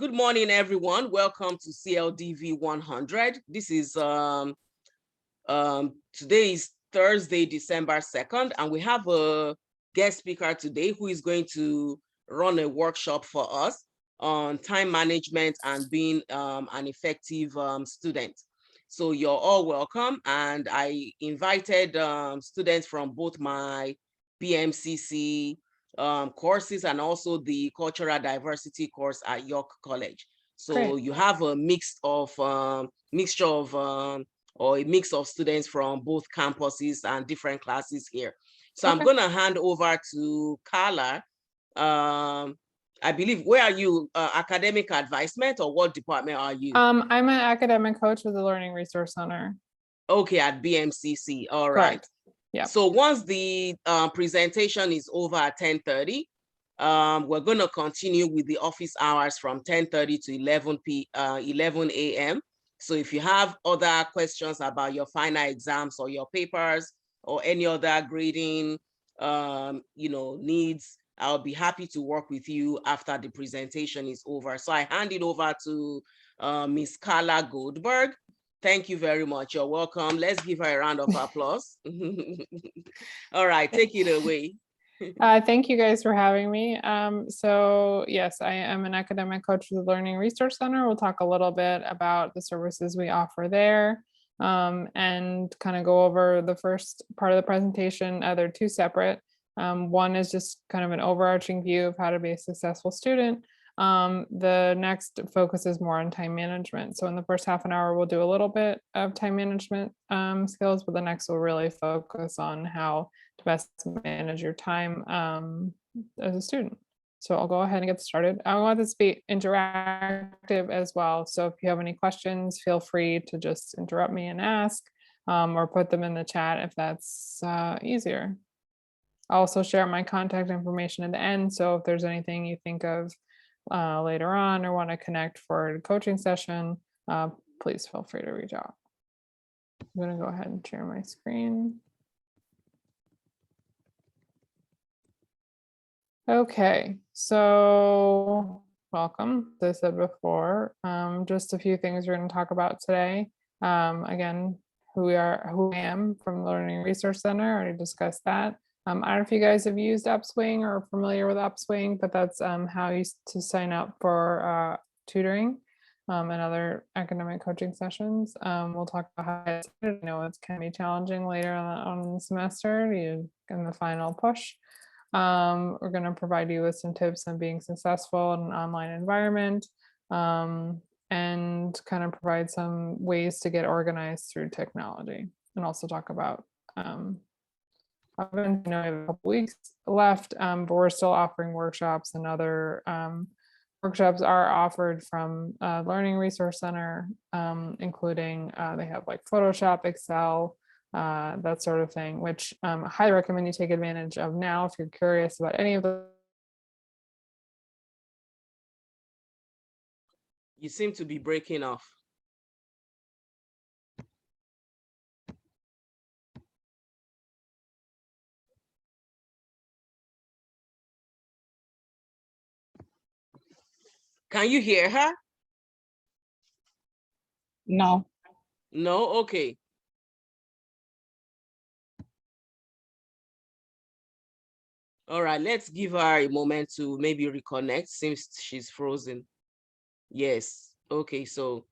Good morning, everyone. Welcome to CLDV 100. This is today is Thursday, December 2nd, and we have a guest speaker today who is going to run a workshop for us on time management and being an effective student. So you're all welcome, and I invited students from both my BMCC courses and also the cultural diversity course at York College. So Great. you have a mixture of or a mix of students from both campuses and different classes here. So I'm going to hand over to Carla. I believe, where are you? Academic advisement, or what department are you? I'm an academic coach with the Learning Resource Center. Okay, at BMCC. All right. Correct. Yeah. So once the presentation is over at 10:30, we're going to continue with the office hours from 10:30 to 11 a.m. So if you have other questions about your final exams or your papers or any other grading, needs, I'll be happy to work with you after the presentation is over. So I hand it over to Ms. Carla Goldberg. Thank you very much. You're welcome. Let's give her a round of applause. All right, take it away. Thank you guys for having me. So yes, I am an academic coach with the Learning Resource Center. We'll talk a little bit about the services we offer there and kind of go over the first part of the presentation. They're two separate. One is just kind of an overarching view of how to be a successful student. The next focus is more on time management. So in the first half an hour, we'll do a little bit of time management skills, but the next will really focus on how to best manage your time as a student. So I'll go ahead and get started. I want this to be interactive as well. So if you have any questions, feel free to just interrupt me and ask or put them in the chat if that's easier. I'll also share my contact information at the end. So if there's anything you think of later on or want to connect for a coaching session, please feel free to reach out. I'm going to go ahead and share my screen. Okay, so welcome. As I said before, just a few things we're going to talk about today. Again, who I am from the Learning Resource Center. I already discussed that. I don't know if you guys have used Upswing or are familiar with Upswing, but that's how you to sign up for tutoring and other academic coaching sessions. We'll talk about how it can be challenging later on the semester in the final push. We're going to provide you with some tips on being successful in an online environment and kind of provide some ways to get organized through technology, and also talk about I have a couple weeks left, but we're still offering workshops, and other workshops are offered from Learning Resource Center, including they have like Photoshop, Excel, that sort of thing, which I highly recommend you take advantage of now if you're curious about any of those. You seem to be breaking off. Can you hear her? No. No? Okay. All right, let's give her a moment to maybe reconnect since she's frozen. Yes. Okay, so.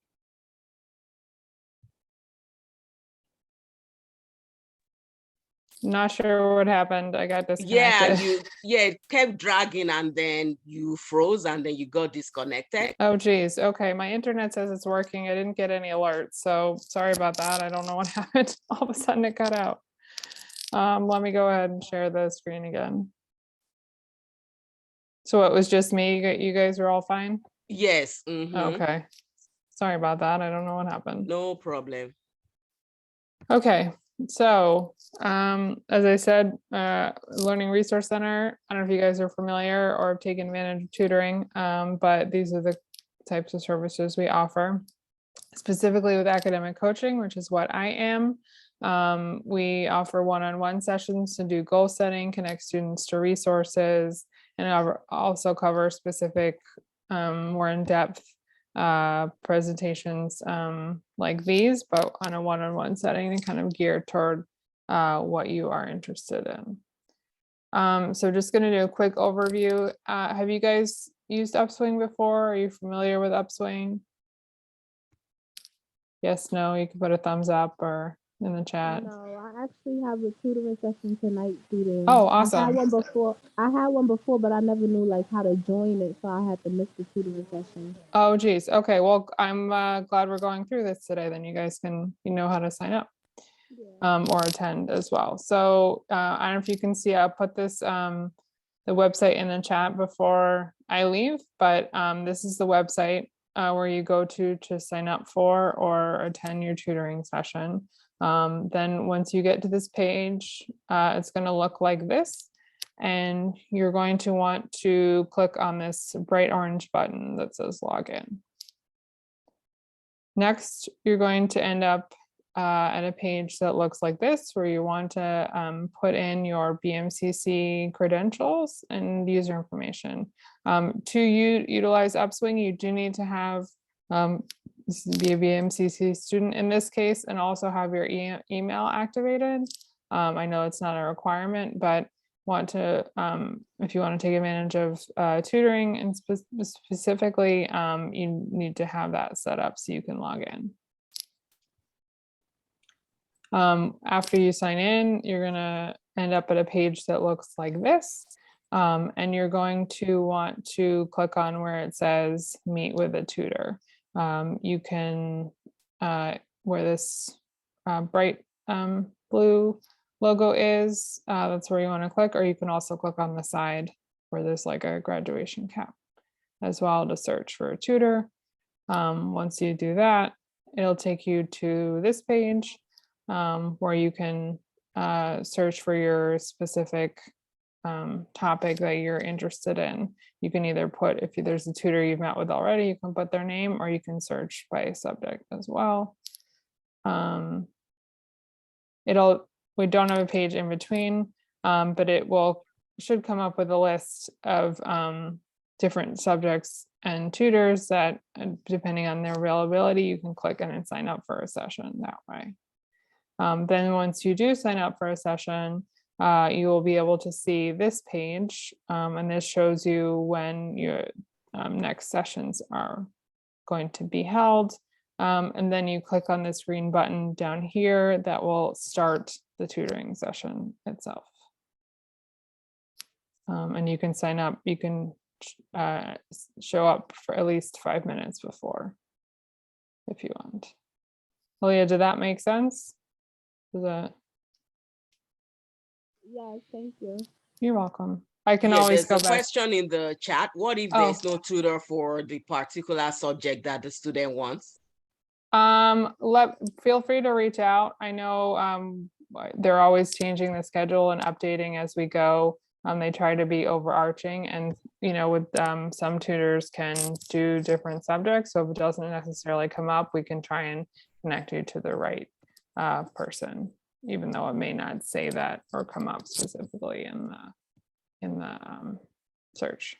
Not sure what happened. I got disconnected. It kept dragging and then you froze and then you got disconnected. Oh, geez. Okay. My internet says it's working. I didn't get any alerts. So sorry about that. I don't know what happened. All of a sudden it cut out. Let me go ahead and share the screen again. So it was just me. You guys are all fine? Yes. Okay. Sorry about that. I don't know what happened. No problem. Okay. So as I said, Learning Resource Center, I don't know if you guys are familiar or have taken advantage of tutoring, but these are the types of services we offer, specifically with academic coaching, which is what I am. We offer one-on-one sessions to do goal setting, connect students to resources, and also cover specific more in-depth presentations like these, but on a one-on-one setting and kind of geared toward what you are interested in. So just going to do a quick overview. Have you guys used Upswing before? Are you familiar with Upswing? Yes, no, you can put a thumbs up or in the chat. No, I actually have a tutoring session tonight, students. Oh, I awesome. had one before. but I never knew like how to join it, so I had to miss the tutoring session. Oh, geez. Okay, well, I'm glad we're going through this today. Then you guys can, how to sign up. Yeah. Or attend as well. So I don't know if you can see, I'll put this, the website in the chat before I leave, but this is the website where you go to sign up for or attend your tutoring session. Then once you get to this page, it's going to look like this. And you're going to want to click on this bright orange button that says login. Next, you're going to end up at a page that looks like this, where you want to put in your BMCC credentials and user information. To utilize Upswing, you do need to have be a BMCC student in this case, and also have your email activated. I know it's not a requirement, but if you want to take advantage of tutoring, and specifically, you need to have that set up so you can log in. After you sign in, you're going to end up at a page that looks like this. And you're going to want to click on where it says meet with a tutor. You can, where this bright blue logo is, that's where you want to click, or you can also click on the side where there's like a graduation cap as well to search for a tutor. Once you do that, it'll take you to this page where you can search for your specific topic that you're interested in. You can either put, if there's a tutor you've met with already, you can put their name, or you can search by subject as well. We don't have a page in between, but it should come up with a list of different subjects and tutors that, depending on their availability, you can click in and sign up for a session that way. Then once you do sign up for a session, you will be able to see this page, and this shows you when your next sessions are going to be held. And then you click on this green button down here that will start the tutoring session itself. And you can sign up, you can show up for at least 5 minutes before if you want. Leah, did that make sense? Yes, thank you. You're welcome. I can Yeah, always go there's a back. question in the chat. What if there's no tutor for the particular subject that the student wants? Feel free to reach out. I know they're always changing the schedule and updating as we go. They try to be overarching, and with some tutors can do different subjects. So if it doesn't necessarily come up, we can try and connect you to the right person, even though it may not say that or come up specifically in the search.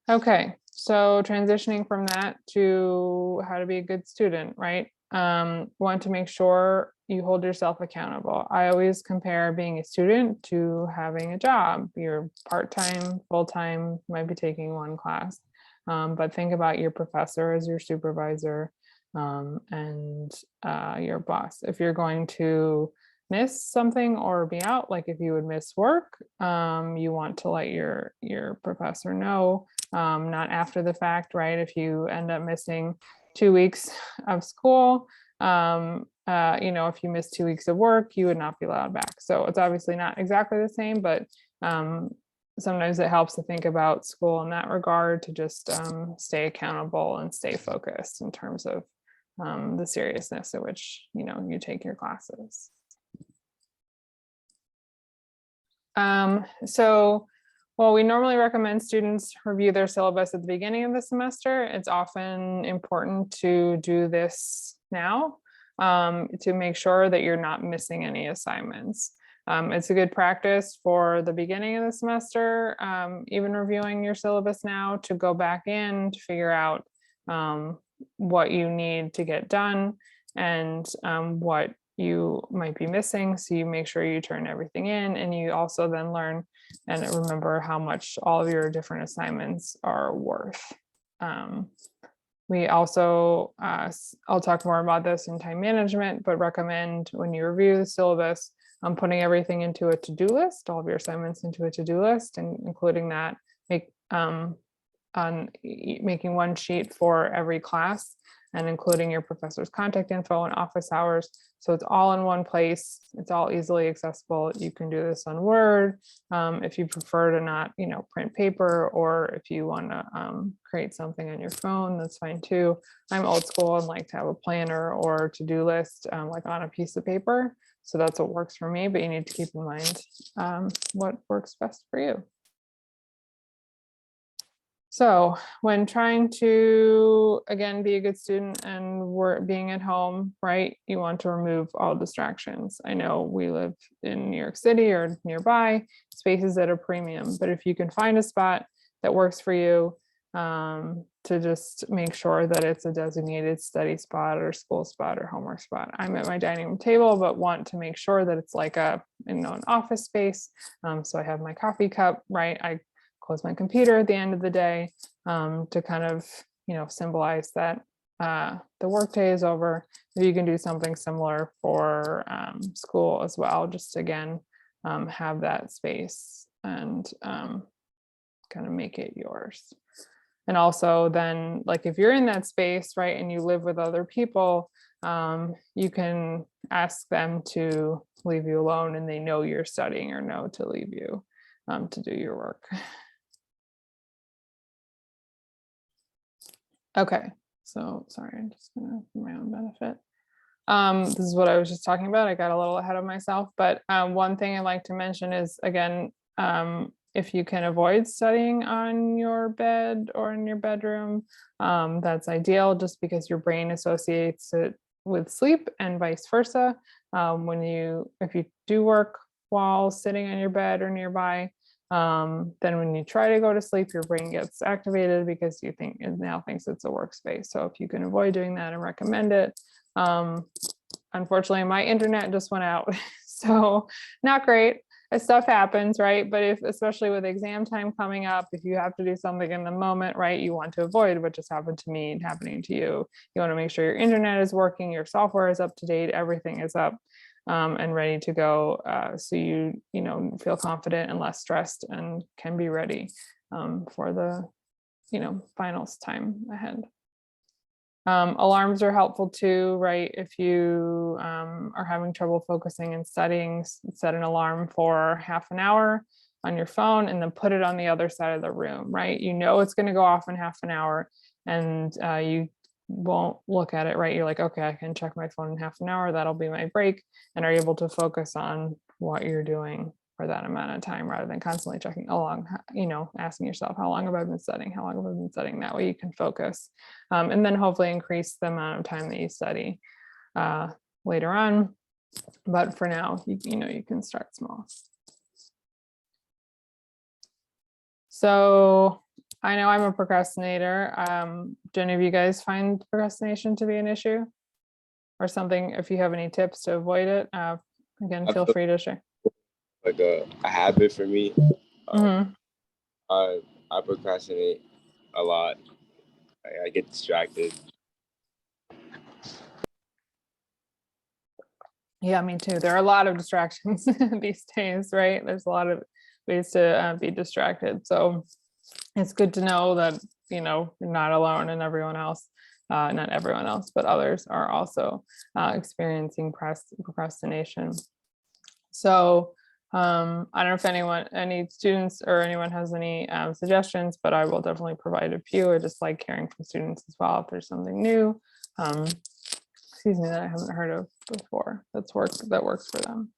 Okay, so transitioning from that to how to be a good student, right? Want to make sure you hold yourself accountable. I always compare being a student to having a job. You're part-time, full-time, might be taking one class, but think about your professor as your supervisor, and your boss. If you're going to miss something or be out, like if you would miss work, you want to let your professor know, not after the fact, right? If you end up missing 2 weeks of school, if you miss 2 weeks of work, you would not be allowed back. So it's obviously not exactly the same, but sometimes it helps to think about school in that regard, to just stay accountable and stay focused in terms of the seriousness at which you take your classes. While we normally recommend students review their syllabus at the beginning of the semester, it's often important to do this now to make sure that you're not missing any assignments. It's a good practice for the beginning of the semester, even reviewing your syllabus now, to go back in to figure out what you need to get done and what you might be missing. So you make sure you turn everything in, and you also then learn and remember how much all of your different assignments are worth. We also, I'll talk more about this in time management, but recommend when you review the syllabus, putting everything into a to-do list, all of your assignments into a to-do list, and including that, making one sheet for every class and including your professor's contact info and office hours. So it's all in one place. It's all easily accessible. You can do this on Word if you prefer to not, print paper, or if you want to create something on your phone, that's fine too. I'm old school and like to have a planner or to-do list like on a piece of paper. So that's what works for me, but you need to keep in mind what works best for you. So when trying to, again, be a good student and we're being at home, right, you want to remove all distractions. I know we live in New York City or nearby, spaces at a premium, but if you can find a spot that works for you, to just make sure that it's a designated study spot or school spot or homework spot. I'm at my dining room table, but want to make sure that it's like an office space. So I have my coffee cup, right? I close my computer at the end of the day to kind of, symbolize that the workday is over. You can do something similar for school as well. Just again, have that space and kind of make it yours. And also then, like if you're in that space, right, and you live with other people, you can ask them to leave you alone and they know you're studying or know to leave you to do your work. Okay, so sorry, I'm just gonna, for my own benefit. This is what I was just talking about. I got a little ahead of myself, but one thing I'd like to mention is, again, if you can avoid studying on your bed or in your bedroom, that's ideal, just because your brain associates it with sleep and vice versa. If you do work while sitting on your bed or nearby, then when you try to go to sleep, your brain gets activated because it now thinks it's a workspace. So if you can avoid doing that, I recommend it. Unfortunately, my internet just went out, so not great. Stuff happens, right? But especially with exam time coming up, if you have to do something in the moment, right, you want to avoid what just happened to me and happening to you. You want to make sure your internet is working, your software is up to date, everything is up and ready to go, so you feel confident and less stressed and can be ready for the finals time ahead. Alarms are helpful too, right? If you are having trouble focusing and studying, set an alarm for half an hour on your phone and then put it on the other side of the room, right? It's going to go off in half an hour and you won't look at it, right? You're like, okay, I can check my phone in half an hour. That'll be my break, and are able to focus on what you're doing for that amount of time rather than constantly checking along, asking yourself, how long have I been studying? How long have I been studying? That way you can focus and then hopefully increase the amount of time that you study later on. But for now, you can start small. So I know I'm a procrastinator. Do any of you guys find procrastination to be an issue or something? If you have any tips to avoid it, again, feel free to share. Like a habit for me. I procrastinate a lot. I get distracted. Yeah, me too. There are a lot of distractions these days, right? There's a lot of ways to be distracted. So it's good to know that, you're not alone, and everyone else, not everyone else, but others are also experiencing procrastination. So I don't know if any students or anyone has any suggestions, but I will definitely provide a few. I just like hearing from students as well if there's something new, that I haven't heard of before that works for them.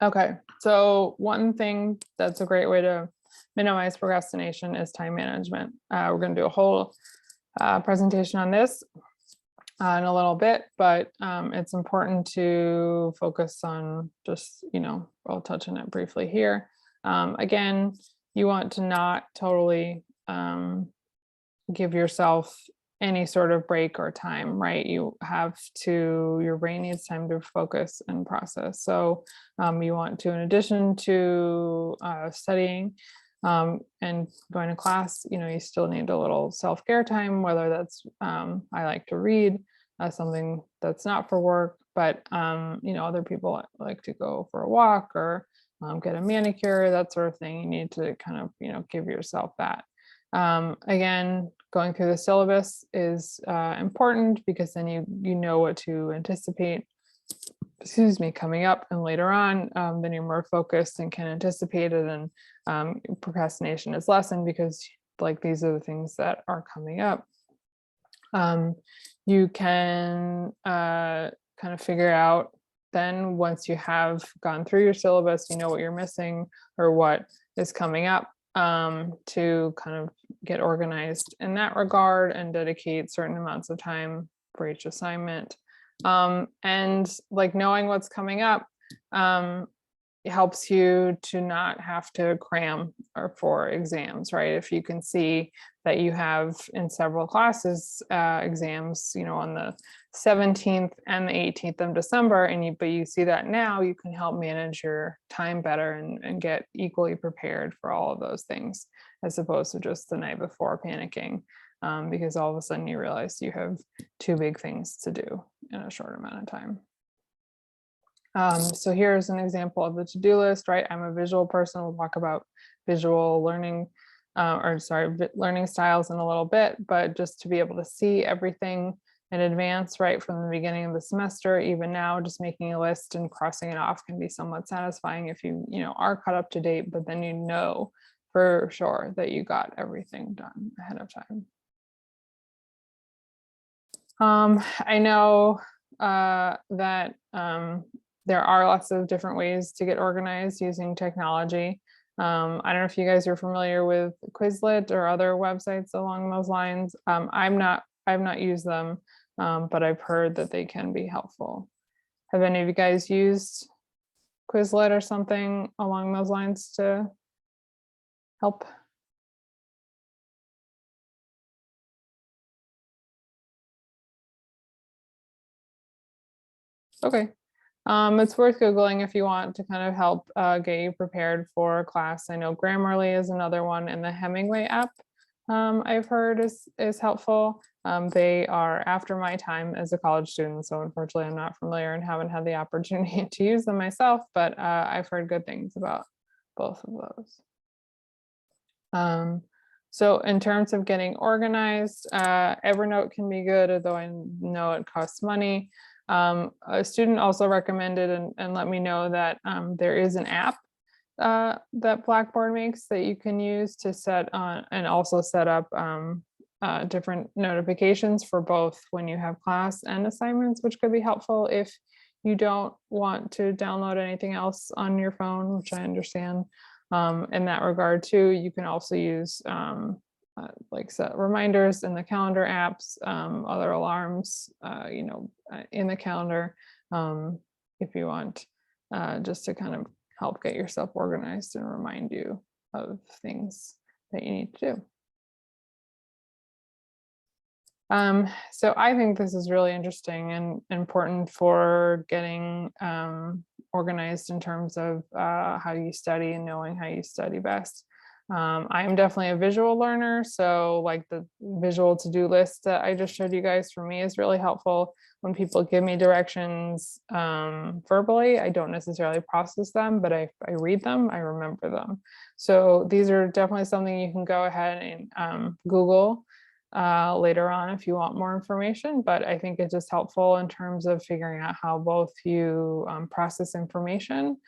Okay, so one thing that's a great way to minimize procrastination is time management. We're going to do a whole presentation on this. in a little bit, but it's important to focus on just, I'll touch on it briefly here. Again, you want to not totally give yourself any sort of break or time, right? Your brain needs time to focus and process. So you want to, in addition to studying and going to class, you still need a little self-care time, whether that's, I like to read, something that's not for work, but other people like to go for a walk or get a manicure, that sort of thing. You need to kind of, give yourself that. Again, going through the syllabus is important because then you know what to anticipate, coming up and later on. Then you're more focused and can anticipate it, and procrastination is lessened because these are the things that are coming up. You can kind of figure out then, once you have gone through your syllabus, you know what you're missing or what is coming up, to kind of get organized in that regard and dedicate certain amounts of time for each assignment. And knowing what's coming up it helps you to not have to cram or for exams, right? If you can see that you have in several classes exams, on the 17th and the 18th of December, but you see that now, you can help manage your time better and get equally prepared for all of those things, as opposed to just the night before panicking, because all of a sudden you realize you have two big things to do in a short amount of time. So here's an example of the to-do list, right? I'm a visual person. We'll talk about visual learning, learning styles in a little bit, but just to be able to see everything in advance, right, from the beginning of the semester, even now, just making a list and crossing it off can be somewhat satisfying if you are caught up to date, but then for sure that you got everything done ahead of time. I know that there are lots of different ways to get organized using technology. I don't know if you guys are familiar with Quizlet or other websites along those lines. I've not used them, but I've heard that they can be helpful. Have any of you guys used Quizlet or something along those lines to help? Okay. It's worth Googling if you want to kind of help get you prepared for class. I know Grammarly is another one, and the Hemingway app I've heard is helpful. They are after my time as a college student, so unfortunately I'm not familiar and haven't had the opportunity to use them myself, but I've heard good things about both of those. So in terms of getting organized, Evernote can be good, although I know it costs money. A student also recommended and let me know that there is an app that Blackboard makes that you can use to set on and also set up different notifications for both when you have class and assignments, which could be helpful if you don't want to download anything else on your phone, which I understand. In that regard too, you can also use set reminders in the calendar apps, other alarms, in the calendar, if you want, just to kind of help get yourself organized and remind you of things that you need to do. So I think this is really interesting and important for getting organized in terms of how you study and knowing how you study best. I am definitely a visual learner, so the visual to-do list that I just showed you guys, for me, is really helpful. When people give me directions verbally, I don't necessarily process them, but I read them, I remember them. So these are definitely something you can go ahead and Google later on if you want more information, but I think it's just helpful in terms of figuring out how both you process information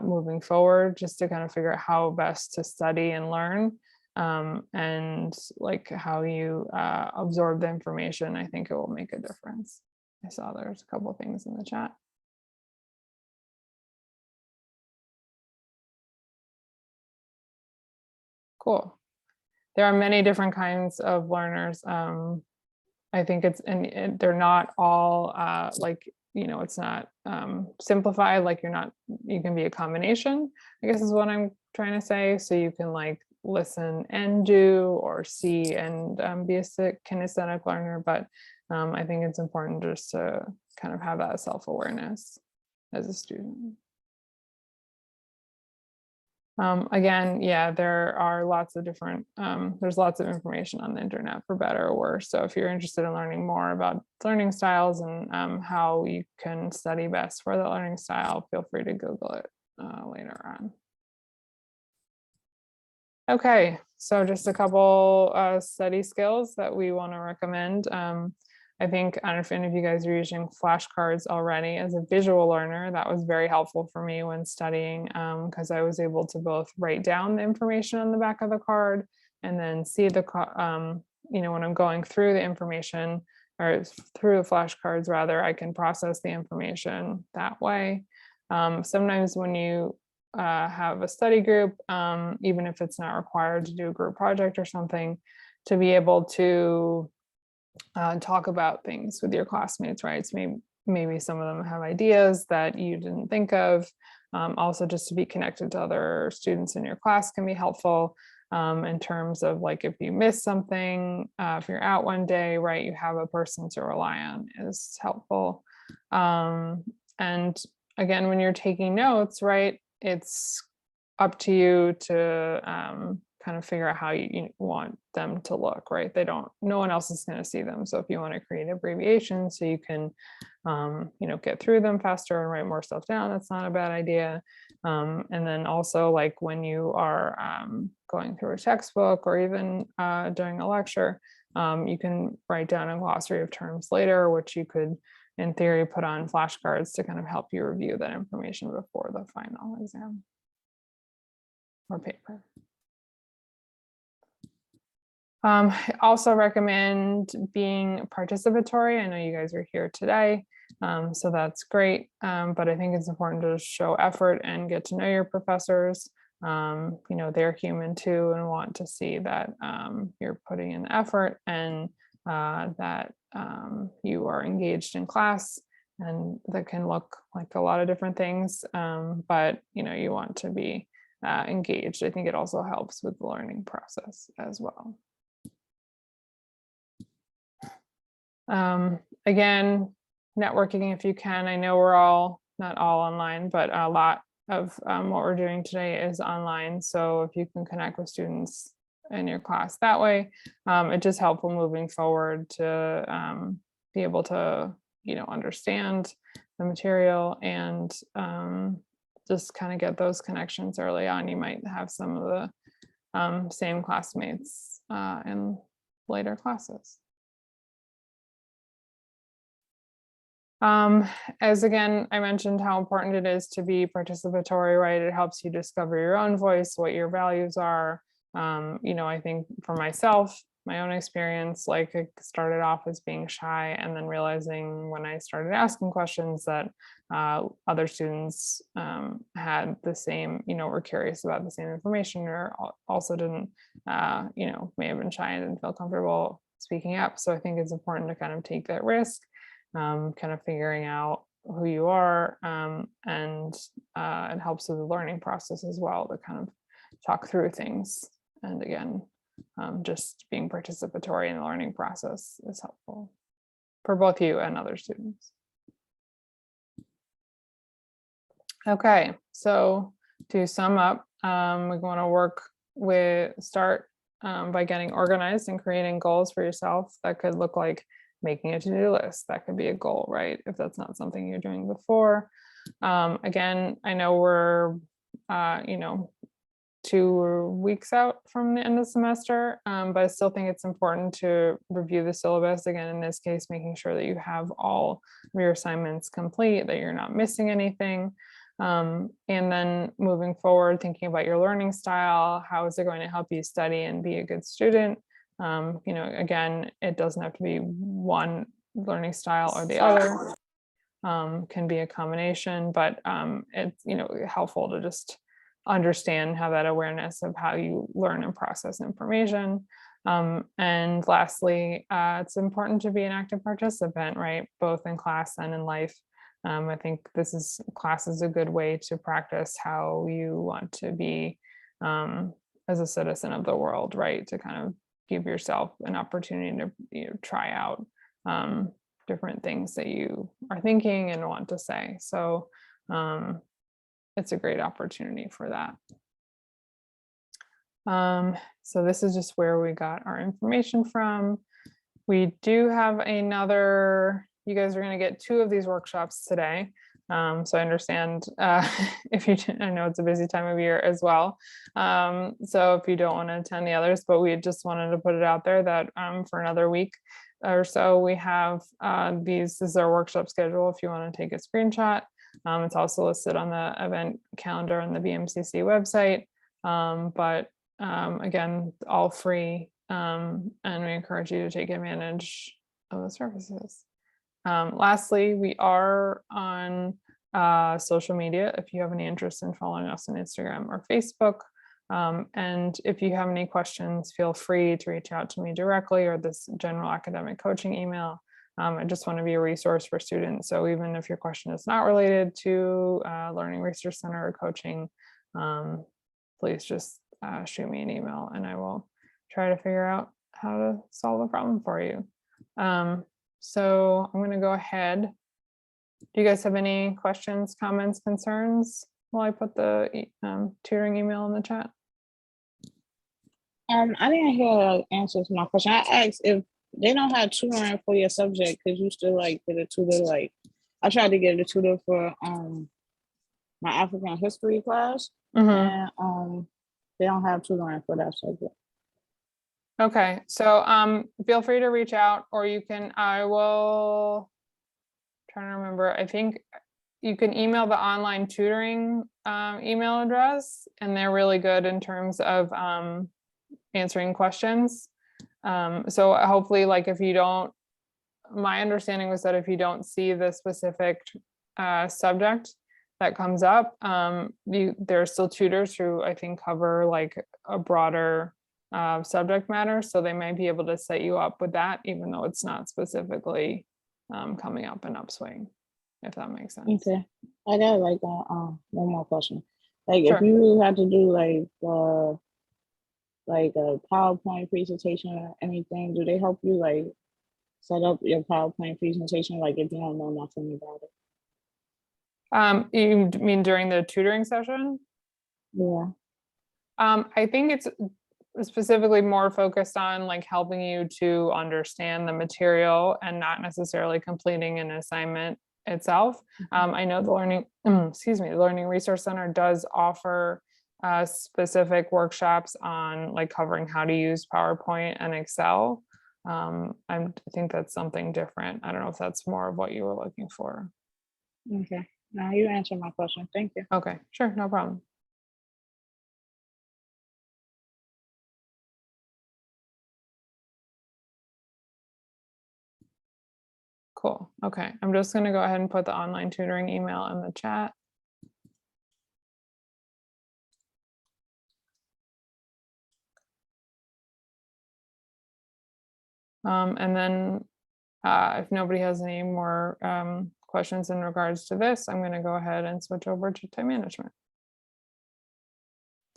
moving forward, just to kind of figure out how best to study and learn, and how you absorb the information. I think it will make a difference. I saw there's a couple things in the chat. Cool. There are many different kinds of learners. I think they're not all like, it's not simplified, like you can be a combination, I guess is what I'm trying to say. So you can like listen and do, or see and be a kinesthetic learner. But I think it's important just to kind of have that self-awareness as a student. Again, yeah, there are lots of different, there's lots of information on the internet for better or worse. So if you're interested in learning more about learning styles and how you can study best for the learning style, feel free to Google it later on. Okay, so just a couple study skills that we want to recommend. I think, I don't know if any of you guys are using flashcards already. As a visual learner, that was very helpful for me when studying, because I was able to both write down the information on the back of the card and then see the, when I'm going through the information, or through the flashcards rather, I can process the information that way. Sometimes when you have a study group, even if it's not required to do a group project or something, to be able to talk about things with your classmates, right? So maybe some of them have ideas that you didn't think of. Also, just to be connected to other students in your class can be helpful in terms of like if you miss something, if you're out one day, right, you have a person to rely on is helpful. And again, when you're taking notes, right, it's up to you to kind of figure out how you want them to look, right? No one else is going to see them. So if you want to create abbreviations so you can, get through them faster and write more stuff down, that's not a bad idea. And then also like when you are going through a textbook or even during a lecture, you can write down a glossary of terms later, which you could, in theory, put on flashcards to kind of help you review that information before the final exam or paper. Also recommend being participatory. I know you guys are here today, so that's great. But I think it's important to show effort and get to know your professors. They're human too and want to see that you're putting in the effort and that you are engaged in class. And that can look like a lot of different things, but you want to be engaged. I think it also helps with the learning process as well. Again, networking if you can. I know we're not all online, but a lot of what we're doing today is online. So if you can connect with students in your class that way, it's just helpful moving forward to be able to, understand the material and just kind of get those connections early on. You might have some of the same classmates in later classes. As again, I mentioned how important it is to be participatory, right? It helps you discover your own voice, what your values are. I think for myself, my own experience, like I started off as being shy and then realizing when I started asking questions that other students had the same, were curious about the same information or also didn't, may have been shy and didn't feel comfortable speaking up. So I think it's important to kind of take that risk. Kind of figuring out who you are, and it helps with the learning process as well to kind of talk through things. And again, just being participatory in the learning process is helpful for both you and other students. Okay, so to sum up, we want to start by getting organized and creating goals for yourself. That could look like making a to-do list. That could be a goal, right? If that's not something you're doing before. Again, I know we're, 2 weeks out from the end of the semester, but I still think it's important to review the syllabus. Again, in this case, making sure that you have all of your assignments complete, that you're not missing anything. And then moving forward, thinking about your learning style, how is it going to help you study and be a good student? Again, it doesn't have to be one learning style or the other. Can be a combination, but it's helpful to just understand, have that awareness of how you learn and process information. And lastly, it's important to be an active participant, right? Both in class and in life. I think class is a good way to practice how you want to be as a citizen of the world, right? To kind of give yourself an opportunity to try out different things that you are thinking and want to say. So it's a great opportunity for that. So this is just where we got our information from. We do have another, you guys are going to get 2 of these workshops today. So I understand if you, I know it's a busy time of year as well. So if you don't want to attend the others, but we just wanted to put it out there that for another week or so, we have this is our workshop schedule if you want to take a screenshot. It's also listed on the event calendar on the BMCC website. Again, all free, and we encourage you to take advantage of the services. Lastly, we are on social media if you have any interest in following us on Instagram or Facebook. And if you have any questions, feel free to reach out to me directly or this general academic coaching email. I just want to be a resource for students. So even if your question is not related to Learning Resource Center or coaching, please just shoot me an email and I will try to figure out how to solve the problem for you. So I'm going to go ahead. Do you guys have any questions, comments, concerns while I put the tutoring email in the chat? I didn't hear answers to my question. I asked if they don't have tutoring for your subject, could you still like get a tutor? Like I tried to get a tutor for my African history class, and they don't have tutoring for that subject. Okay, so feel free to reach out, or you can, I will try to remember, I think you can email the online tutoring email address, and they're really good in terms of answering questions. So hopefully, like if you don't, my understanding was that if you don't see the specific subject that comes up, there are still tutors who I think cover like a broader subject matter. So they might be able to set you up with that, even though it's not specifically coming up in Upswing, if that makes sense. Okay, I got like one more question. Like Sure. if you had to do like a PowerPoint presentation or anything, do they help you like set up your PowerPoint presentation? Like if you don't know nothing about it. You mean during the tutoring session? Yeah. I think it's specifically more focused on like helping you to understand the material and not necessarily completing an assignment itself. I know the Learning Resource Center does offer specific workshops on like covering how to use PowerPoint and Excel. I think that's something different. I don't know if that's more of what you were looking for. Okay. Now you answered my question. Thank you. Okay, sure, no problem. Cool. Okay, I'm just going to go ahead and put the online tutoring email in the chat. And then if nobody has any more questions in regards to this, I'm going to go ahead and switch over to time management.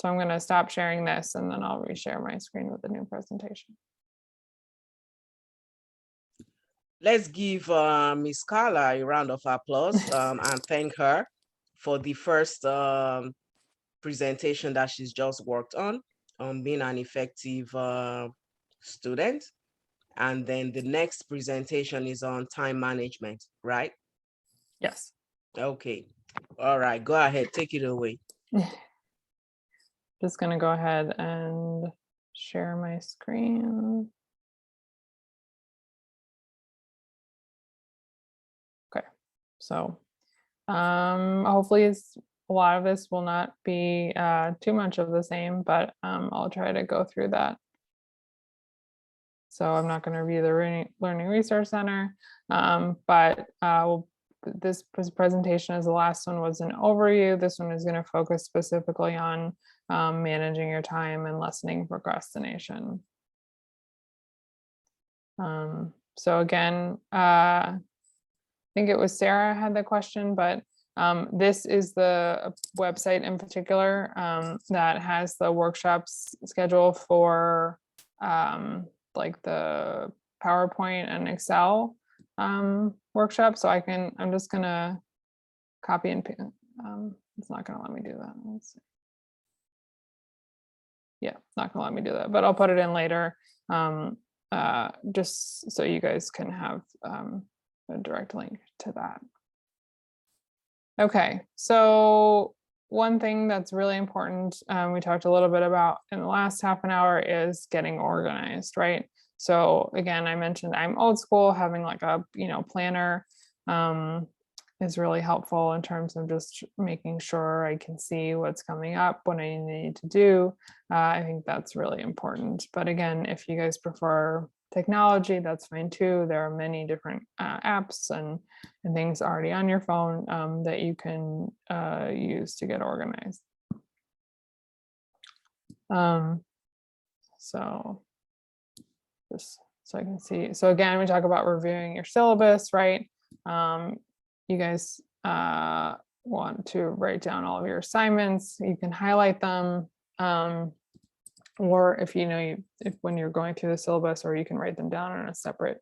So I'm going to stop sharing this and then I'll reshare my screen with the new presentation. Let's give Ms. Carla a round of applause and thank her for the first presentation that she's just worked on being an effective student. And then the next presentation is on time management, right? Yes. Okay. All right, go ahead, take it away. Just going to go ahead and share my screen. Okay, so hopefully a lot of this will not be too much of the same, but I'll try to go through that. So I'm not going to review the Learning Resource Center, but this presentation as the last one was an overview. This one is going to focus specifically on managing your time and lessening procrastination. So again, I think it was Sarah had the question, but this is the website in particular that has the workshops schedule for like the PowerPoint and Excel workshop. So I'm just gonna copy and paste. It's not gonna let me do that. Let's see. Yeah, not gonna let me do that, but I'll put it in later. Just so you guys can have a direct link to that. Okay, so one thing that's really important, we talked a little bit about in the last half an hour, is getting organized, right? So again, I mentioned I'm old school, having like a planner is really helpful in terms of just making sure I can see what's coming up, what I need to do. I think that's really important. But again, if you guys prefer technology, that's fine too. There are many different apps and things already on your phone that you can use to get organized. So just so I can see. So again, we talk about reviewing your syllabus, right? You guys want to write down all of your assignments. You can highlight them. Or if when you're going through the syllabus, or you can write them down on a separate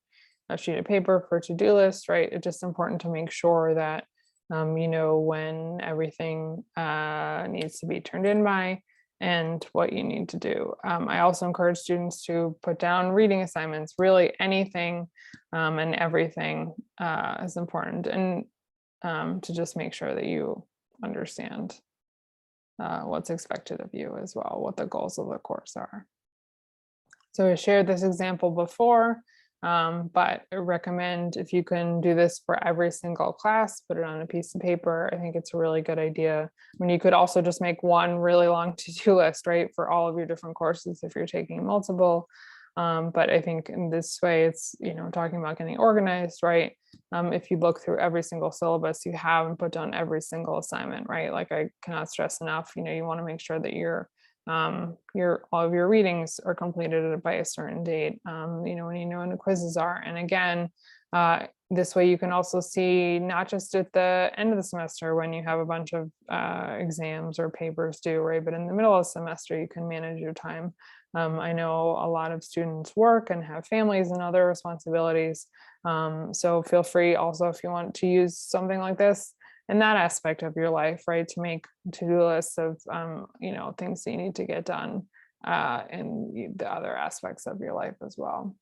sheet of paper for to-do list, right? It's just important to make sure that you know when everything needs to be turned in by and what you need to do. I also encourage students to put down reading assignments. Really anything and everything is important, and to just make sure that you understand what's expected of you as well, what the goals of the course are. So I shared this example before, but I recommend if you can do this for every single class, put it on a piece of paper. I think it's a really good idea. I mean, you could also just make one really long to-do list, right, for all of your different courses if you're taking multiple. But I think in this way, it's, talking about getting organized, right? If you look through every single syllabus you have and put down every single assignment, right? Like I cannot stress enough, you want to make sure that all of your readings are completed by a certain date, when when the quizzes are. And again, this way you can also see not just at the end of the semester when you have a bunch of exams or papers due, right? But in the middle of the semester, you can manage your time. I know a lot of students work and have families and other responsibilities. So feel free also, if you want to use something like this in that aspect of your life, right, to make to-do lists of, things that you need to get done in the other aspects of your life as well.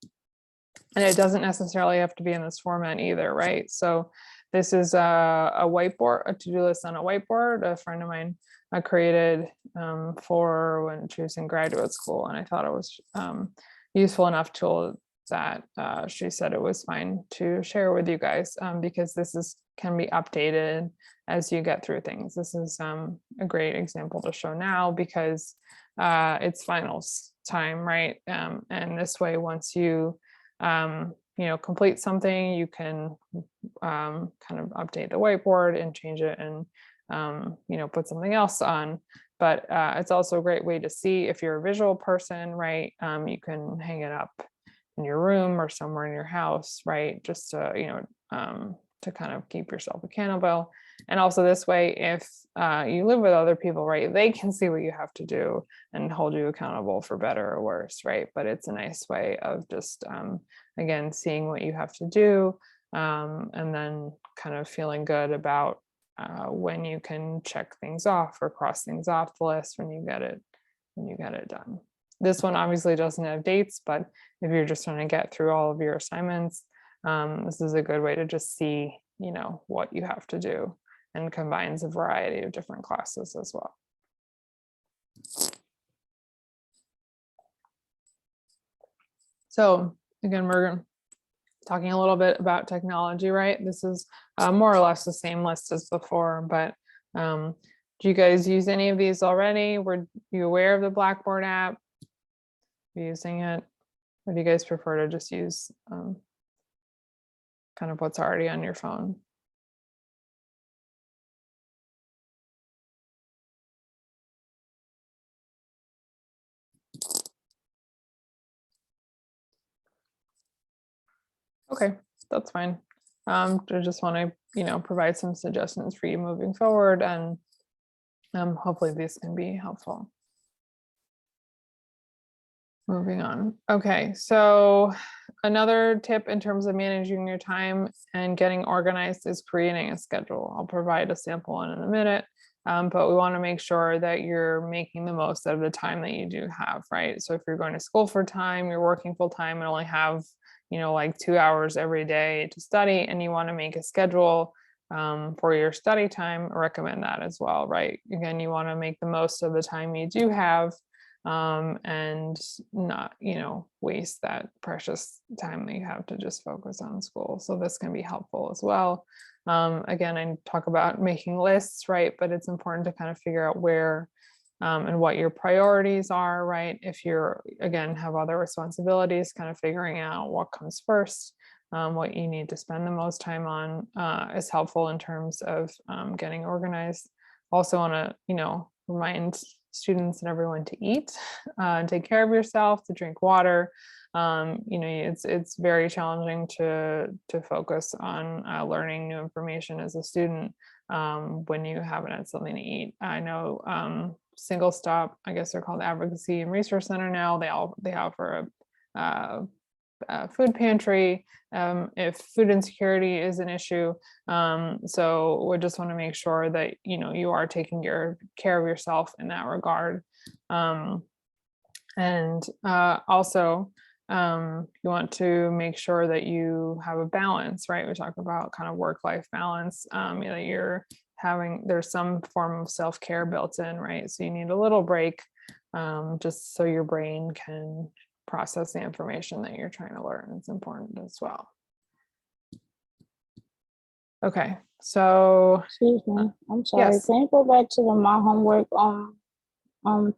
And it doesn't necessarily have to be in this format either, right? So this is a whiteboard, a to-do list on a whiteboard. A friend of mine created for when she was in graduate school, and I thought it was useful enough tool that she said it was fine to share with you guys, because this can be updated as you get through things. This is a great example to show now because it's finals time, right? And this way, once you complete something, you can kind of update the whiteboard and change it and put something else on. But it's also a great way to see if you're a visual person, right? You can hang it up in your room or somewhere in your house, right? Just to to kind of keep yourself accountable. And also this way, if you live with other people, right, they can see what you have to do and hold you accountable for better or worse, right? But it's a nice way of just, again, seeing what you have to do, and then kind of feeling good about when you can check things off or cross things off the list when you get it done. This one obviously doesn't have dates, but if you're just trying to get through all of your assignments, this is a good way to just see, what you have to do, and combines a variety of different classes as well. So again, we're talking a little bit about technology, right? This is more or less the same list as before, but do you guys use any of these already? Were you aware of the Blackboard app? Are you using it? Or do you guys prefer to just use kind of what's already on your phone? Okay, that's fine. I just want to, provide some suggestions for you moving forward, and hopefully these can be helpful. Moving on. Okay, so another tip in terms of managing your time and getting organized is creating a schedule. I'll provide a sample in a minute, but we want to make sure that you're making the most of the time that you do have, right? So if you're going to school full time, you're working full time and only have, like 2 hours every day to study, and you want to make a schedule for your study time, I recommend that as well, right? Again, you want to make the most of the time you do have, and not, waste that precious time that you have to just focus on school. So this can be helpful as well. Again, I talk about making lists, right? But it's important to kind of figure out where and what your priorities are, right? If you're, again, have other responsibilities, kind of figuring out what comes first, what you need to spend the most time on is helpful in terms of getting organized. Also want to, remind students and everyone to eat, take care of yourself, to drink water. It's very challenging to focus on learning new information as a student when you haven't had something to eat. I know Single Stop, I guess they're called Advocacy and Resource Center now. They offer a food pantry if food insecurity is an issue. So we just want to make sure that you are taking care of yourself in that regard. And also you want to make sure that you have a balance, right? We talk about kind of work-life balance, that there's some form of self-care built in, right? So you need a little break just so your brain can process the information that you're trying to learn. It's important as well. Okay, so Excuse me, I'm sorry. yes. Can you go back to my homework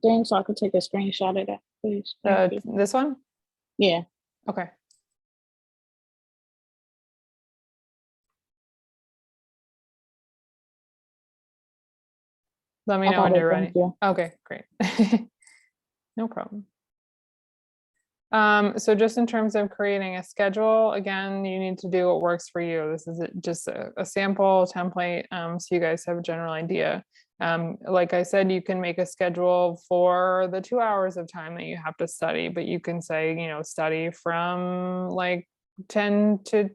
thing so I could take a screenshot of that, please? Thank you. This one? Yeah. Okay. Let me I know when got it. you're Thank ready. you. Okay, great. No problem. So just in terms of creating a schedule, again, you need to do what works for you. This is just a sample template, so you guys have a general idea. Like I said, you can make a schedule for the 2 hours of time that you have to study, but you can say, study from like 10 to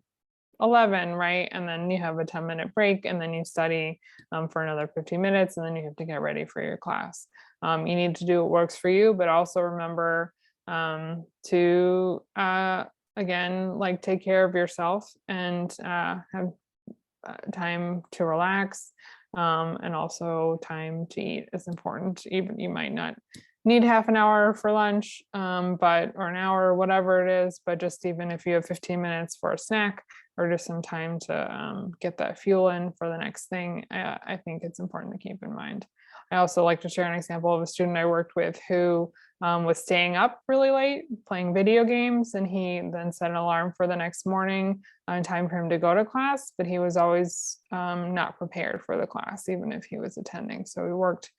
11, right? And then you have a 10-minute break, and then you study for another 15 minutes, and then you have to get ready for your class. You need to do what works for you, but also remember to again, like, take care of yourself and have time to relax, and also time to eat is important. Even you might not need half an hour for lunch, or an hour, whatever it is, but just even if you have 15 minutes for a snack or just some time to get that fuel in for the next thing, I think it's important to keep in mind. I also like to share an example of a student I worked with who was staying up really late playing video games, and he then set an alarm for the next morning on time for him to go to class, but he was always not prepared for the class, even if he was attending. So we worked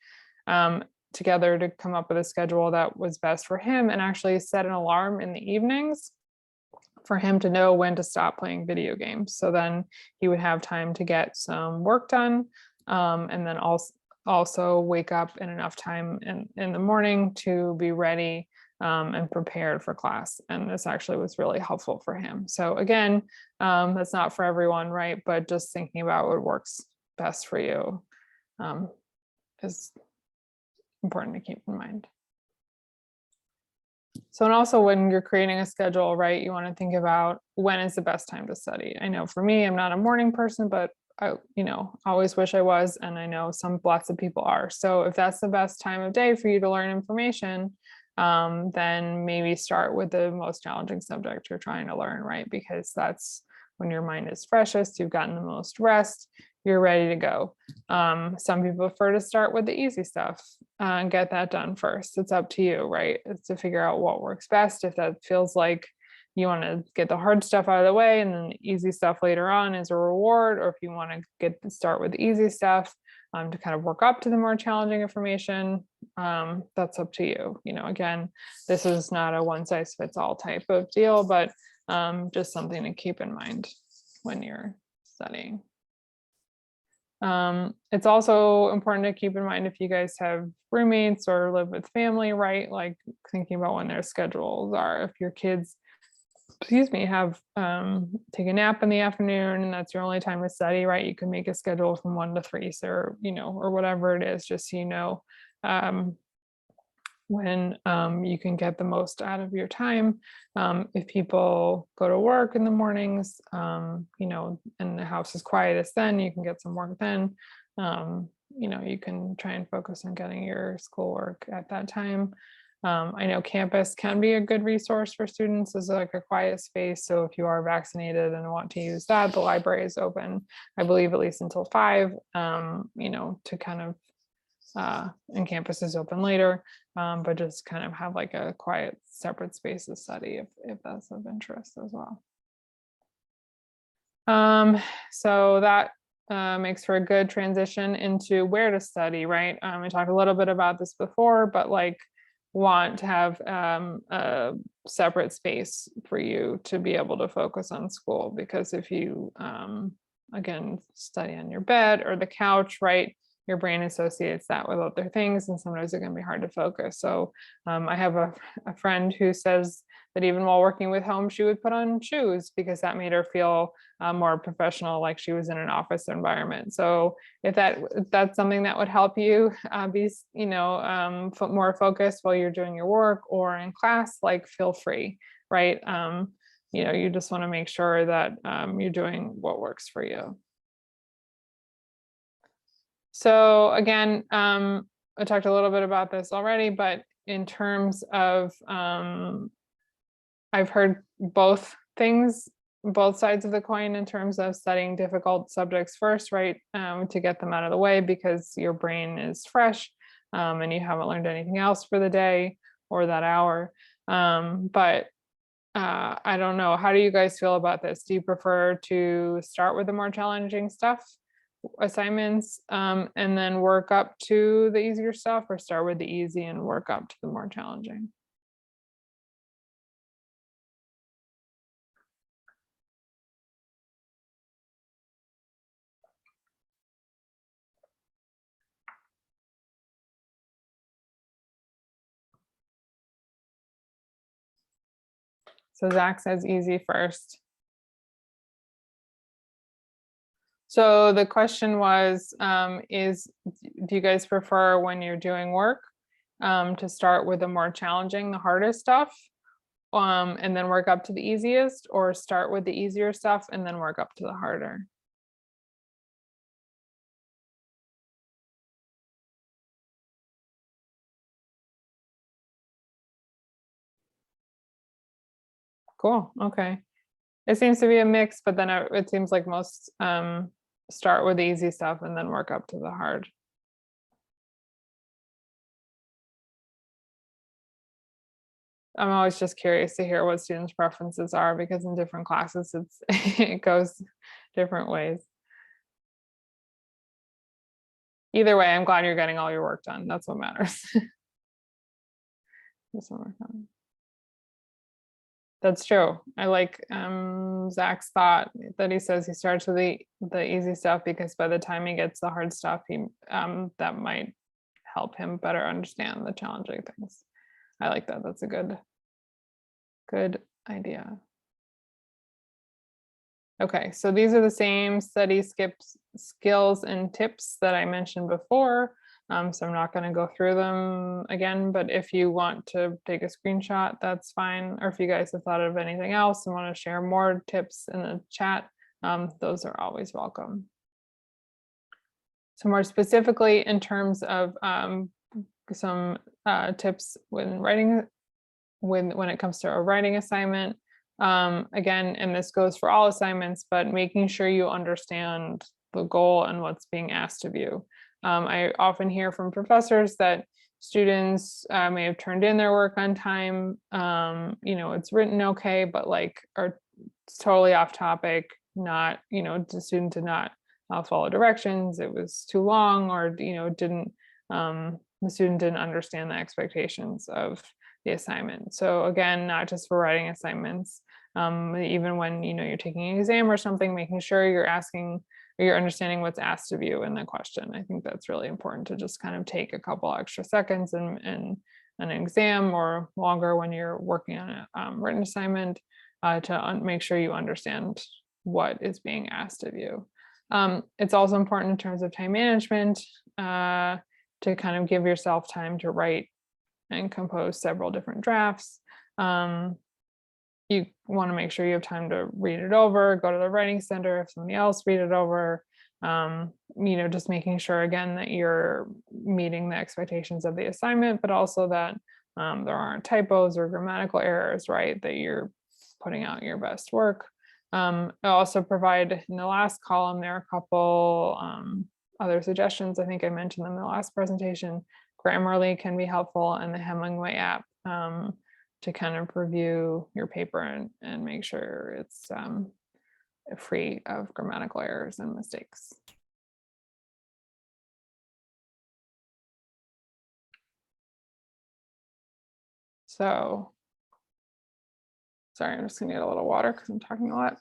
together to come up with a schedule that was best for him, and actually set an alarm in the evenings for him to know when to stop playing video games. So then he would have time to get some work done, and then also wake up in enough time in the morning to be ready and prepared for class. And this actually was really helpful for him. So again, that's not for everyone, right? But just thinking about what works best for you is important to keep in mind. So, and also when you're creating a schedule, right, you want to think about when is the best time to study. I know for me, I'm not a morning person, but I, always wish I was, and I know lots of people are. So if that's the best time of day for you to learn information, then maybe start with the most challenging subject you're trying to learn, right? Because that's when your mind is freshest, you've gotten the most rest, you're ready to go. Some people prefer to start with the easy stuff and get that done first. It's up to you, right? It's to figure out what works best. If that feels like you want to get the hard stuff out of the way and then the easy stuff later on as a reward, or if you want to start with the easy stuff to kind of work up to the more challenging information, that's up to you. Again, this is not a one size fits all type of deal, but just something to keep in mind when you're studying. It's also important to keep in mind if you guys have roommates or live with family, right? Like thinking about when their schedules are. If your kids, excuse me, have take a nap in the afternoon and that's your only time to study, right? You can make a schedule from 1 to 3, so or whatever it is, just so you know when you can get the most out of your time. If people go to work in the mornings, and the house is quietest, then you can get some work then. You can try and focus on getting your schoolwork at that time. I know campus can be a good resource for students as like a quiet space. So if you are vaccinated and want to use that, the library is open, I believe, at least until 5, to kind of, and campus is open later, but just kind of have like a quiet separate space to study if that's of interest as well. So that makes for a good transition into where to study, right? I talked a little bit about this before, but like want to have a separate space for you to be able to focus on school, because if you again study on your bed or the couch, right, your brain associates that with other things, and sometimes it can be hard to focus. So I have a friend who says that even while working with home, she would put on shoes because that made her feel more professional, like she was in an office environment. So if that's something that would help you be, more focused while you're doing your work or in class, like feel free, right? You just want to make sure that you're doing what works for you. So again, I talked a little bit about this already, but in terms of, I've heard both things, both sides of the coin in terms of studying difficult subjects first, right? To get them out of the way because your brain is fresh and you haven't learned anything else for the day or that hour. But I don't know, how do you guys feel about this? Do you prefer to start with the more challenging stuff, assignments, and then work up to the easier stuff, or start with the easy and work up to the more challenging? So Zach says easy first. So the question was, do you guys prefer when you're doing work to start with the more challenging, the hardest stuff, and then work up to the easiest, or start with the easier stuff and then work up to the harder? Cool, okay. It seems to be a mix, but then it seems like most start with the easy stuff and then work up to the hard. I'm always just curious to hear what students' preferences are, because in different classes, it goes different ways. Either way, I'm glad you're getting all your work done. That's what matters. That's what we're done. That's true. I like Zach's thought that he says he starts with the easy stuff because by the time he gets the hard stuff, that might help him better understand the challenging things. I like that. That's a good idea. Okay, so these are the same study skills and tips that I mentioned before. So I'm not going to go through them again, but if you want to take a screenshot, that's fine. Or if you guys have thought of anything else and want to share more tips in the chat, those are always welcome. So more specifically, in terms of some tips when writing, when it comes to a writing assignment, again, and this goes for all assignments, but making sure you understand the goal and what's being asked of you. I often hear from professors that students may have turned in their work on time, it's written okay, but it's totally off topic, not, the student did not follow directions, it was too long, or, the student didn't understand the expectations of the assignment. So again, not just for writing assignments, Even when, you're taking an exam or something, making sure you're asking or you're understanding what's asked of you in the question. I think that's really important to just kind of take a couple extra seconds in an exam or longer when you're working on a written assignment to make sure you understand what is being asked of you. It's also important in terms of time management to kind of give yourself time to write and compose several different drafts. You want to make sure you have time to read it over, go to the writing center, if somebody else read it over, just making sure again that you're meeting the expectations of the assignment, but also that there aren't typos or grammatical errors, right? That you're putting out your best work. I also provide in the last column, there are a couple other suggestions. I think I mentioned them in the last presentation. Grammarly can be helpful, and the Hemingway app to kind of review your paper and make sure it's free of grammatical errors and mistakes. So, sorry, I'm just gonna get a little water because I'm talking a lot.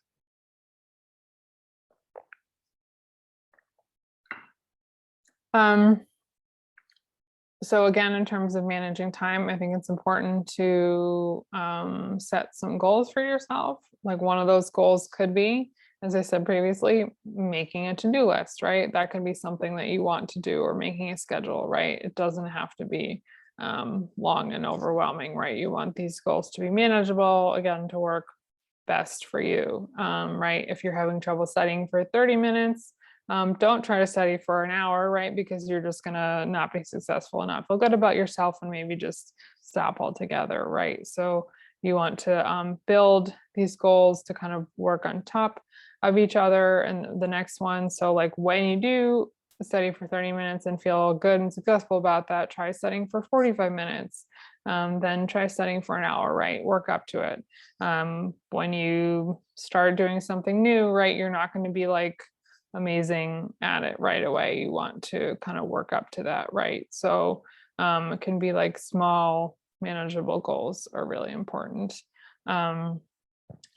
So again, in terms of managing time, I think it's important to set some goals for yourself. Like one of those goals could be, as I said previously, making a to-do list, right? That could be something that you want to do, or making a schedule, right? It doesn't have to be long and overwhelming, right? You want these goals to be manageable, again, to work best for you, right? If you're having trouble studying for 30 minutes, don't try to study for an hour, right? Because you're just gonna not be successful and not feel good about yourself and maybe just stop altogether, right? So you want to build these goals to kind of work on top of each other and the next one. So like when you do study for 30 minutes and feel good and successful about that, try studying for 45 minutes. Then try studying for an hour, right? Work up to it. When you start doing something new, right, you're not going to be like amazing at it right away. You want to kind of work up to that, right? So it can be like small, manageable goals are really important.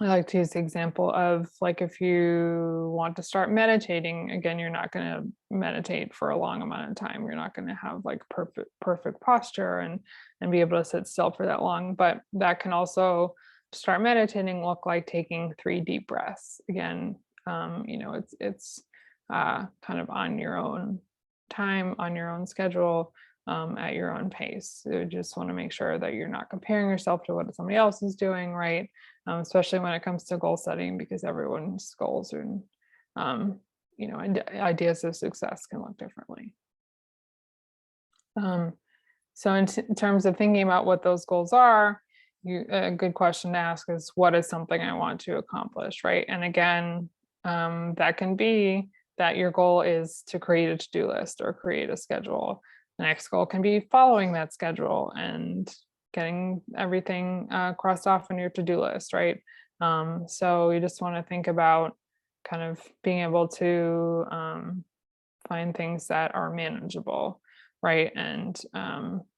I like to use the example of like if you want to start meditating, again, you're not going to meditate for a long amount of time. You're not going to have like perfect posture and be able to sit still for that long. But that can also start meditating look like taking 3 deep breaths. Again, it's kind of on your own time, on your own schedule, at your own pace. You just want to make sure that you're not comparing yourself to what somebody else is doing, right? Especially when it comes to goal setting, because everyone's goals and ideas of success can look differently. So in terms of thinking about what those goals are, a good question to ask is, what is something I want to accomplish, right? And again, that can be that your goal is to create a to-do list or create a schedule. The next goal can be following that schedule and getting everything crossed off on your to-do list, right? So you just want to think about kind of being able to find things that are manageable, right? And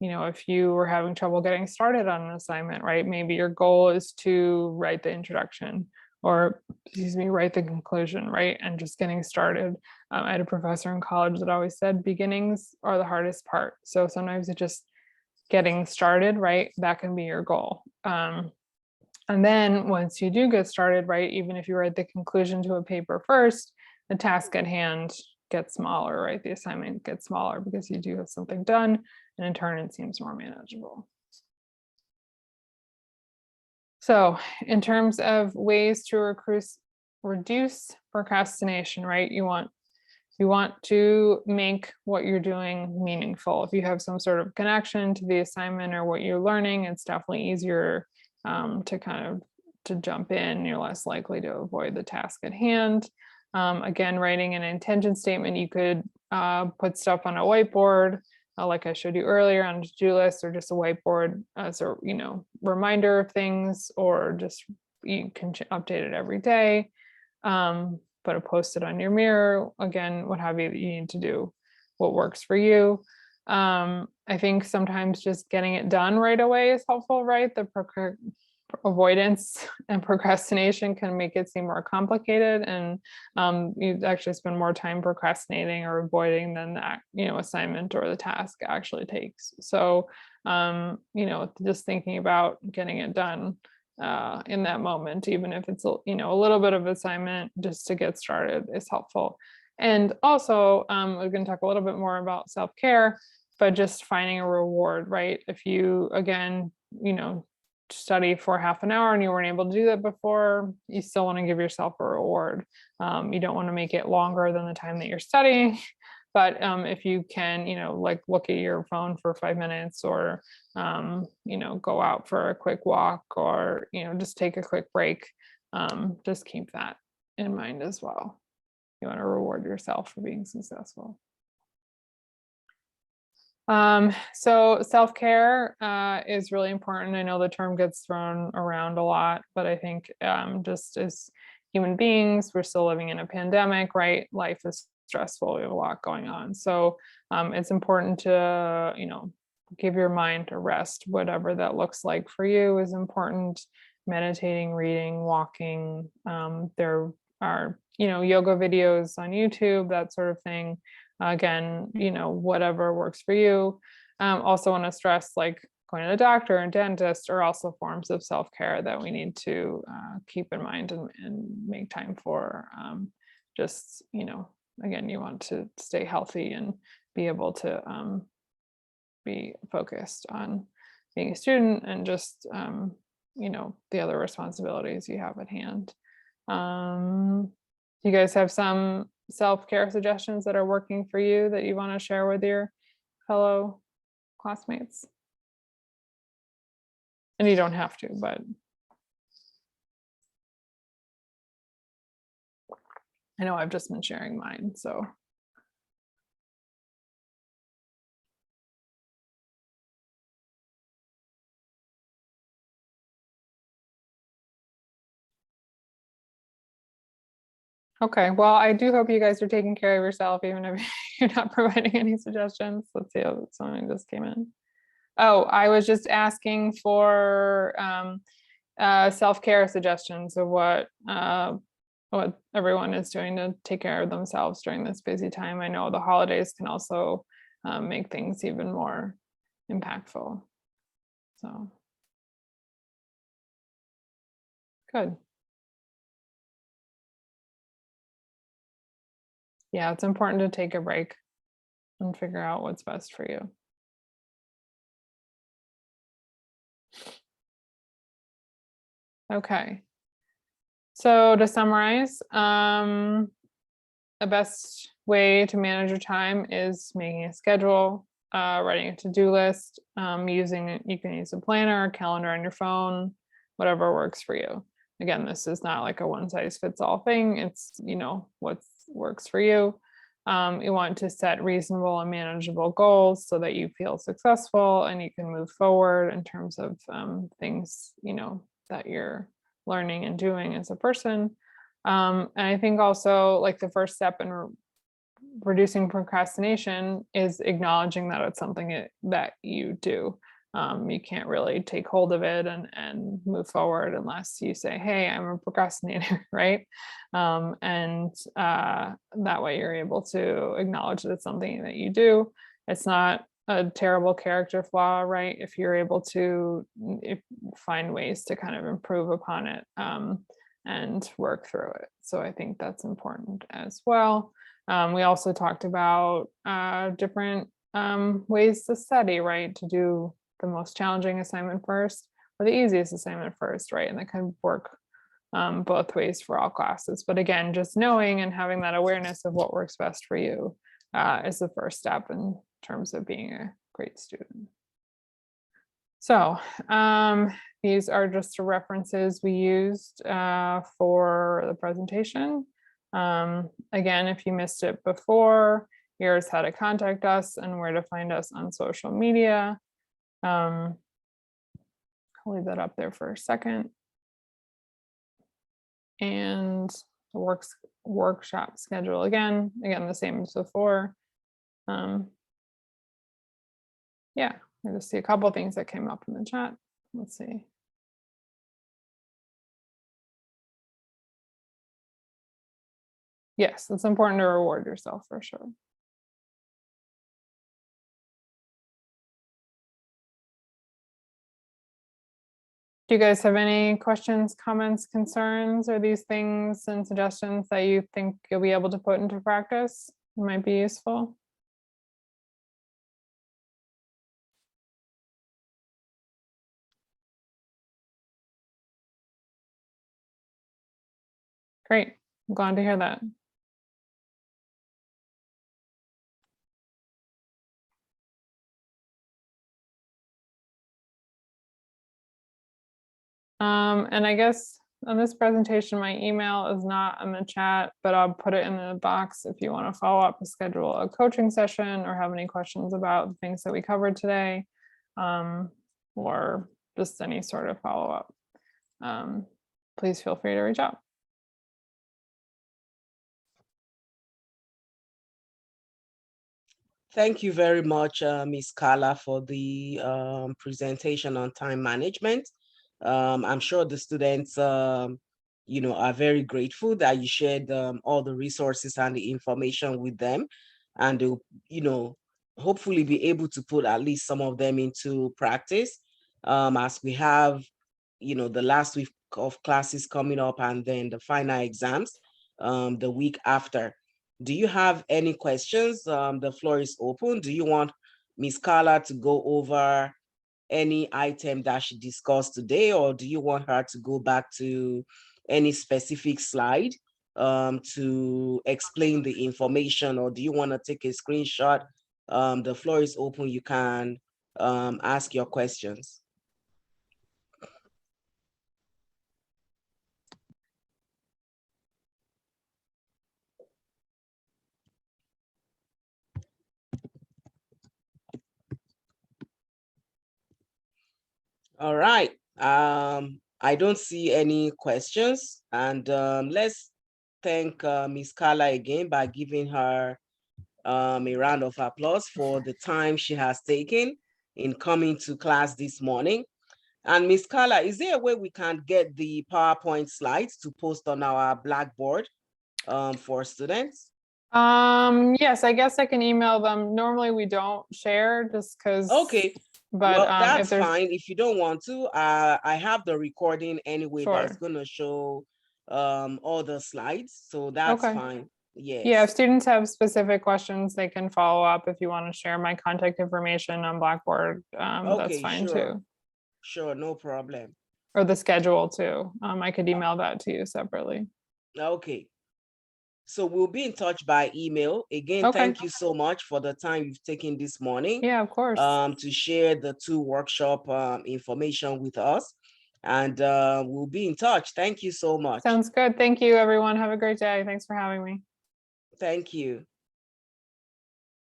if you were having trouble getting started on an assignment, right, maybe your goal is to write the introduction or write the conclusion, right? And just getting started. I had a professor in college that always said beginnings are the hardest part. So sometimes it's just getting started, right? That can be your goal. And then once you do get started, right, even if you write the conclusion to a paper first, the task at hand gets smaller, right? The assignment gets smaller because you do have something done, and in turn, it seems more manageable. So in terms of ways to reduce procrastination, right? You want to make what you're doing meaningful. If you have some sort of connection to the assignment or what you're learning, it's definitely easier to jump in. You're less likely to avoid the task at hand. Again, writing an intention statement, you could put stuff on a whiteboard, like I showed you earlier, on a to-do list, or just a whiteboard as a reminder of things, or just you can update it every day. Put a post-it on your mirror, again, what have you, that you need to do what works for you. I think sometimes just getting it done right away is helpful, right? The avoidance and procrastination can make it seem more complicated, and you actually spend more time procrastinating or avoiding than that, assignment or the task actually takes. So, just thinking about getting it done in that moment, even if it's a little bit of assignment just to get started, is helpful. And also, we're going to talk a little bit more about self-care, but just finding a reward, right? If you, again, study for half an hour and you weren't able to do that before, you still want to give yourself a reward. You don't want to make it longer than the time that you're studying, but if you can, like look at your phone for 5 minutes, or go out for a quick walk, or just take a quick break, just keep that in mind as well. You want to reward yourself for being successful. So self-care is really important. I know the term gets thrown around a lot, but I think just as human beings, we're still living in a pandemic, right? Life is stressful. We have a lot going on. So it's important to, give your mind a rest, whatever that looks like for you is important. Meditating, reading, walking. There are, yoga videos on YouTube, that sort of thing. Again, whatever works for you. Also want to stress, like going to the doctor and dentist are also forms of self-care that we need to keep in mind and make time for. Just, again, you want to stay healthy and be able to be focused on being a student and just, the other responsibilities you have at hand. You guys have some self-care suggestions that are working for you that you want to share with your fellow classmates? And you don't have to, but I know I've just been sharing mine, so. Okay, well, I do hope you guys are taking care of yourself, even if you're not providing any suggestions. Let's see how someone just came in. Oh, I was just asking for self-care suggestions of what everyone is doing to take care of themselves during this busy time. I know the holidays can also make things even more impactful. So, good. Yeah, it's important to take a break and figure out what's best for you. Okay. So to summarize, the best way to manage your time is making a schedule, writing a to-do list, you can use a planner, a calendar on your phone, whatever works for you. Again, this is not like a one-size-fits-all thing. It's, what works for you. You want to set reasonable and manageable goals so that you feel successful and you can move forward in terms of things, that you're learning and doing as a person. And I think also, like, the first step in reducing procrastination is acknowledging that it's something that you do. You can't really take hold of it and move forward unless you say, hey, I'm a procrastinator, right? And that way you're able to acknowledge that it's something that you do. It's not a terrible character flaw, right? If you're able to find ways to kind of improve upon it and work through it. So I think that's important as well. We also talked about different ways to study, right? To do the most challenging assignment first or the easiest assignment first, right? And that can work both ways for all classes. But again, just knowing and having that awareness of what works best for you is the first step in terms of being a great student. So these are just the references we used for the presentation. Again, if you missed it before, here's how to contact us and where to find us on social media. I'll leave that up there for a second. And the workshop schedule again, the same as before. Yeah, I just see a couple of things that came up in the chat. Let's see. Yes, it's important to reward yourself for sure. Do you guys have any questions, comments, concerns, or these things and suggestions that you think you'll be able to put into practice? It might be useful. Great. I'm glad to hear that. And I guess on this presentation, my email is not in the chat, but I'll put it in the box if you want to follow up, schedule a coaching session, or have any questions about the things that we covered today, or just any sort of follow-up. Please feel free to reach out. Thank you very much, Ms. Carla, for the presentation on time management. I'm sure the students, are very grateful that you shared all the resources and the information with them, and they'll, hopefully be able to put at least some of them into practice, as we have, the last week of classes coming up and then the final exams the week after. Do you have any questions? The floor is open. Do you want Ms. Carla to go over any item that she discussed today, or do you want her to go back to any specific slide to explain the information, or do you want to take a screenshot? The floor is open. You can ask your questions. All right. I don't see any questions, and let's thank Ms. Carla again by giving her a round of applause for the time she has taken in coming to class this morning. And Ms. Carla, is there a way we can get the PowerPoint slides to post on our Blackboard for students? Yes, I guess I can email them. Normally we don't share just because. Okay. But well, that's if there's fine. If you don't want to, I have the recording anyway. Sure. That's going to show all the slides. So that's Okay. fine. Yes. Yeah, if students have specific questions, they can follow up. If you want to share my contact information on Blackboard, that's Okay, fine sure. too. Sure, no problem. Or the schedule too. I could email that to you separately. Okay. So we'll be in touch by email. Again, Okay. thank you so much for the time you've taken this morning Yeah, of course. to share the 2 workshop information with us. And we'll be in touch. Thank you so much. Sounds good. Thank you, everyone. Have a great day. Thanks for having me. Thank you.